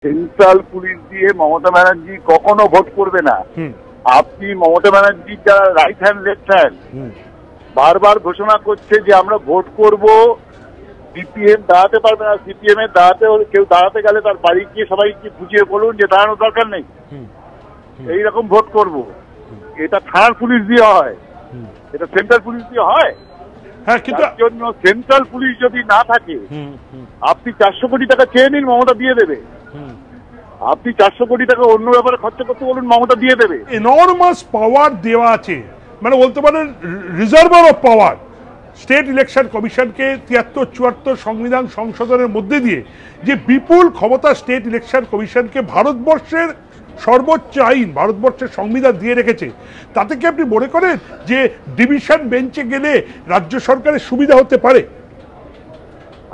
Central police দিয়ে মমতা ব্যানার্জি কখনো vote করবে না। আপনি মমতা ব্যানার্জি যারা রাইট হ্যান্ড লেফট হ্যান্ড বারবার ঘোষণা করছে যে আমরা ভোট করব, সিপিএম দাঁড়াতে পারবে না, সিপিএম এর কেউ দাঁড়াতে গেলে তার বাড়ি গিয়ে সবাইকে বুঝিয়ে বলুন যে দাঁড়ানোর দরকার নেই, এইরকম ভোট করব। এটা থানার পুলিশ দিয়ে হয়, এটা সেন্ট্রাল পুলিশ দিয়ে হয়। তার জন্য সেন্ট্রাল পুলিশ যদি না থাকে, আপনি 400 কোটি টাকা চেয়ে নিন, মমতা দিয়ে দেবে। আপনি 400 কোটি টাকা অন্য ব্যাপারে খরচা করতে বলুন, মমতা দিয়ে দেবে। এনর্মাস পাওয়ার দেওয়া আছে, মানে বলতে পারেন reservoir of power state election কমিশনকে 73-74 সংবিধান সংশোধনের মধ্যে দিয়ে যে বিপুল ক্ষমতা স্টেট ইলেকশন কমিশনকে ভারতবর্ষের সর্বোচ্চ আইন, ভারতবর্ষের সংবিধান দিয়ে রেখেছে। তাতে কি আপনি মনে করেন যে ডিভিশন বেঞ্চে গেলে রাজ্য সরকারের সুবিধা হতে পারে?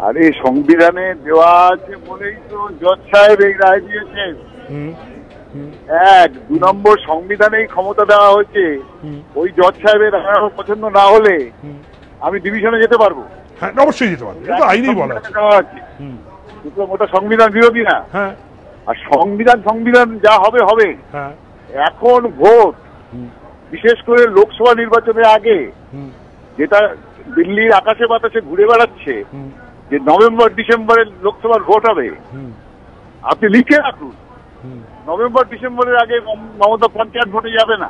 আরে সংবিধানে দেওয়া আছে বলেই তো জজ সাহেব এই রায় দিয়েছেন। 2 নম্বর সংবিধানেই ক্ষমতা দেওয়া হয়েছে। ওই জজ সাহেবের রায় পছন্দ না হলে আমি ডিভিশনে যেতে পারবো। হ্যাঁ, অবশ্যই যেতে পারবো, এটা আইনেই বলা আছে। সুতরাং ওটা সংবিধান বিরোধী না। হ্যাঁ, আর সংবিধান যা হবে হবে। এখন ভোট, বিশেষ করে লোকসভা নির্বাচনের আগে, যেটা দিল্লির আকাশে বাতাসে ঘুরে বেড়াচ্ছে যে নভেম্বর ডিসেম্বরের লোকসভার ভোট হবে, আপনি লিখে রাখুন, নভেম্বর ডিসেম্বরের আগে মমতা পঞ্চায়েত ভোটে যাবে না।